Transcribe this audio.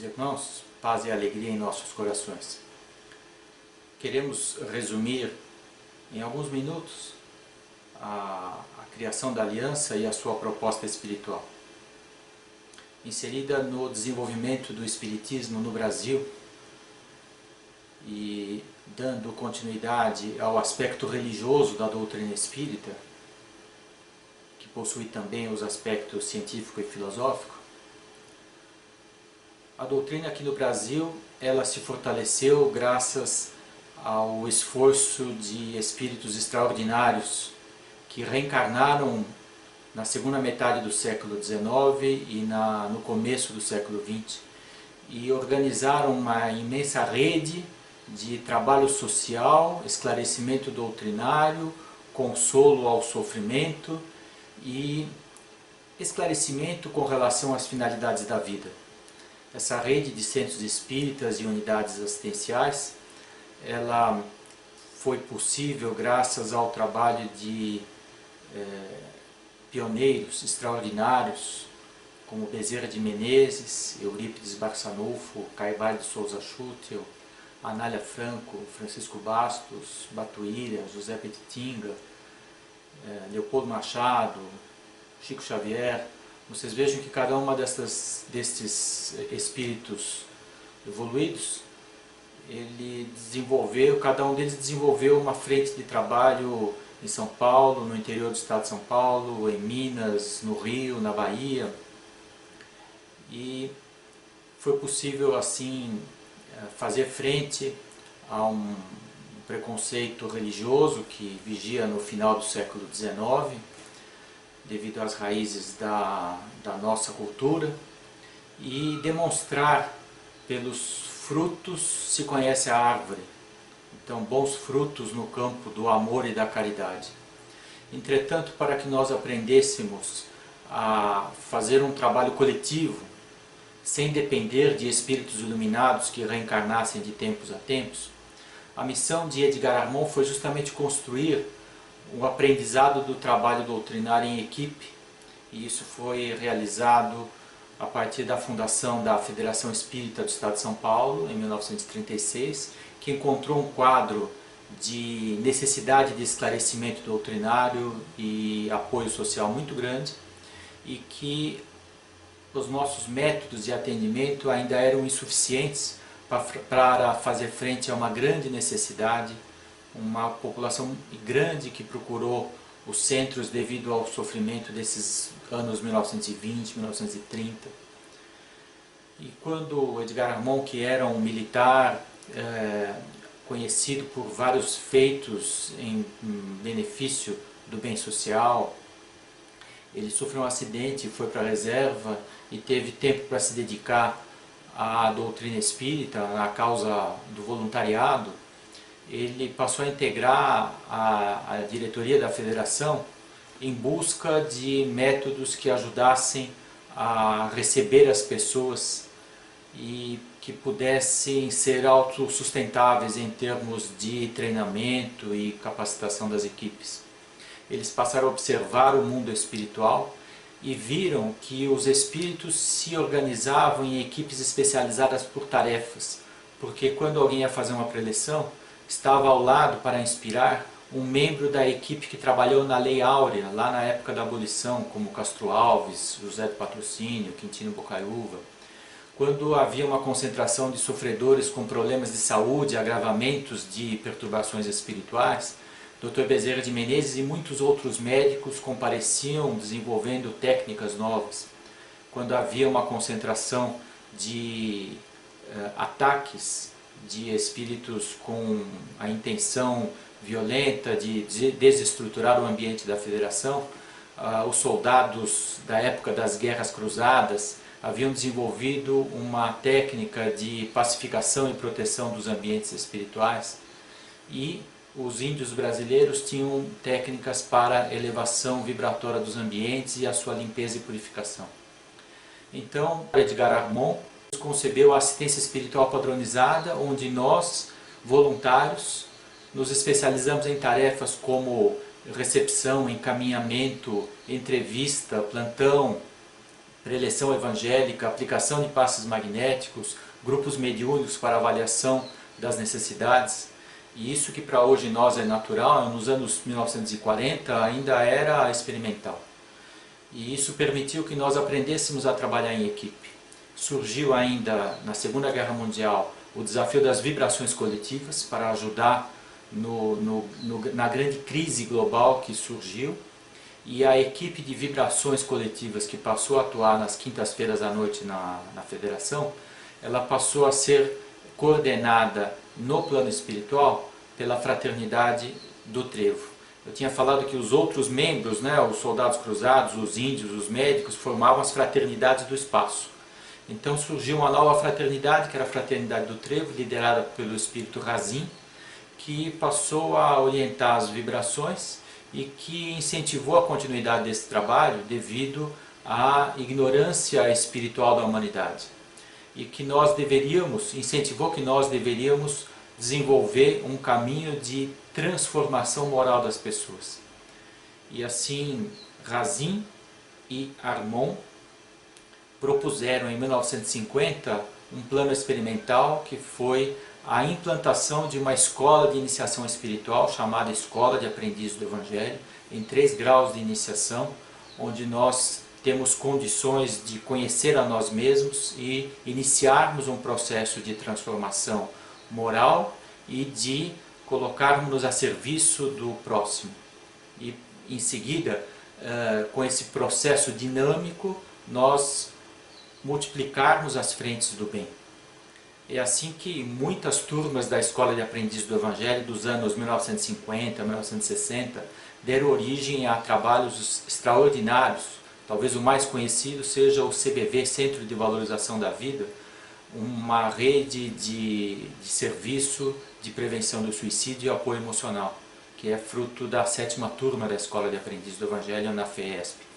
irmãos, paz e alegria em nossos corações. Queremos resumir em alguns minutos a criação da aliança e a sua proposta espiritual. Inserida no desenvolvimento do espiritismo no Brasil e dando continuidade ao aspecto religioso da doutrina espírita, que possui também os aspectos científico e filosófico, a doutrina aqui no Brasil, ela se fortaleceu graças ao esforço de espíritos extraordinários que reencarnaram na segunda metade do século XIX e no começo do século XX e organizaram uma imensa rede de trabalho social, esclarecimento doutrinário, consolo ao sofrimento e esclarecimento com relação às finalidades da vida. Essa rede de centros espíritas e unidades assistenciais, ela foi possível graças ao trabalho de pioneiros extraordinários, como Bezerra de Menezes, Eurípides Barçanufo, Caibar de Souza Schutel, Anália Franco, Francisco Bastos, Batuíra, José Petitinga, Leopoldo Machado, Chico Xavier. Vocês vejam que cada uma destes espíritos evoluídos, cada um deles desenvolveu uma frente de trabalho em São Paulo, no interior do estado de São Paulo, em Minas, no Rio, na Bahia. E foi possível assim fazer frente a um preconceito religioso que vigia no final do século XIX, devido às raízes da nossa cultura, e demonstrar pelos frutos se conhece a árvore. Então, bons frutos no campo do amor e da caridade. Entretanto, para que nós aprendêssemos a fazer um trabalho coletivo, sem depender de espíritos iluminados que reencarnassem de tempos a tempos, a missão de Edgar Armond foi justamente construir o aprendizado do trabalho doutrinário em equipe, e isso foi realizado a partir da fundação da Federação Espírita do Estado de São Paulo, em 1936, que encontrou um quadro de necessidade de esclarecimento doutrinário e apoio social muito grande, e que os nossos métodos de atendimento ainda eram insuficientes para fazer frente a uma grande necessidade, uma população grande que procurou os centros devido ao sofrimento desses anos 1920, 1930. E quando Edgar Armond, que era um militar conhecido por vários feitos em benefício do bem social, ele sofreu um acidente, foi para a reserva e teve tempo para se dedicar à doutrina espírita, à causa do voluntariado. Ele passou a integrar a diretoria da federação em busca de métodos que ajudassem a receber as pessoas e que pudessem ser autossustentáveis em termos de treinamento e capacitação das equipes. Eles passaram a observar o mundo espiritual e viram que os espíritos se organizavam em equipes especializadas por tarefas, porque quando alguém ia fazer uma preleção, estava ao lado para inspirar um membro da equipe que trabalhou na Lei Áurea, lá na época da abolição, como Castro Alves, José do Patrocínio, Quintino Bocaiúva. Quando havia uma concentração de sofredores com problemas de saúde, agravamentos de perturbações espirituais, Dr. Bezerra de Menezes e muitos outros médicos compareciam desenvolvendo técnicas novas. Quando havia uma concentração de ataques de espíritos com a intenção violenta de desestruturar o ambiente da federação, os soldados da época das guerras cruzadas haviam desenvolvido uma técnica de pacificação e proteção dos ambientes espirituais, e os índios brasileiros tinham técnicas para elevação vibratória dos ambientes e a sua limpeza e purificação. Então, Edgar Armond concebeu a assistência espiritual padronizada, onde nós, voluntários, nos especializamos em tarefas como recepção, encaminhamento, entrevista, plantão, preleção evangélica, aplicação de passes magnéticos, grupos mediúnicos para avaliação das necessidades. E isso que para hoje nós é natural, nos anos 1940 ainda era experimental. E isso permitiu que nós aprendêssemos a trabalhar em equipe. Surgiu ainda na Segunda Guerra Mundial o desafio das vibrações coletivas para ajudar na grande crise global que surgiu. E a equipe de vibrações coletivas que passou a atuar nas quintas-feiras à noite na Federação, ela passou a ser coordenada no plano espiritual pela Fraternidade do Trevo. Eu tinha falado que os outros membros, os soldados cruzados, os índios, os médicos, formavam as fraternidades do espaço. Então surgiu uma nova fraternidade, que era a Fraternidade do Trevo, liderada pelo espírito Razin, que passou a orientar as vibrações e que incentivou a continuidade desse trabalho devido à ignorância espiritual da humanidade. E que incentivou que nós deveríamos desenvolver um caminho de transformação moral das pessoas. E assim, Razin e Armon propuseram em 1950 um plano experimental que foi a implantação de uma escola de iniciação espiritual chamada Escola de Aprendiz do Evangelho, em 3 graus de iniciação, onde nós temos condições de conhecer a nós mesmos e iniciarmos um processo de transformação moral e de colocarmos-nos a serviço do próximo. E em seguida, com esse processo dinâmico, nós multiplicarmos as frentes do bem. É assim que muitas turmas da Escola de Aprendiz do Evangelho dos anos 1950, 1960 deram origem a trabalhos extraordinários. Talvez o mais conhecido seja o CBV, Centro de Valorização da Vida, uma rede de serviço de prevenção do suicídio e apoio emocional, que é fruto da 7ª turma da Escola de Aprendiz do Evangelho na FEESP.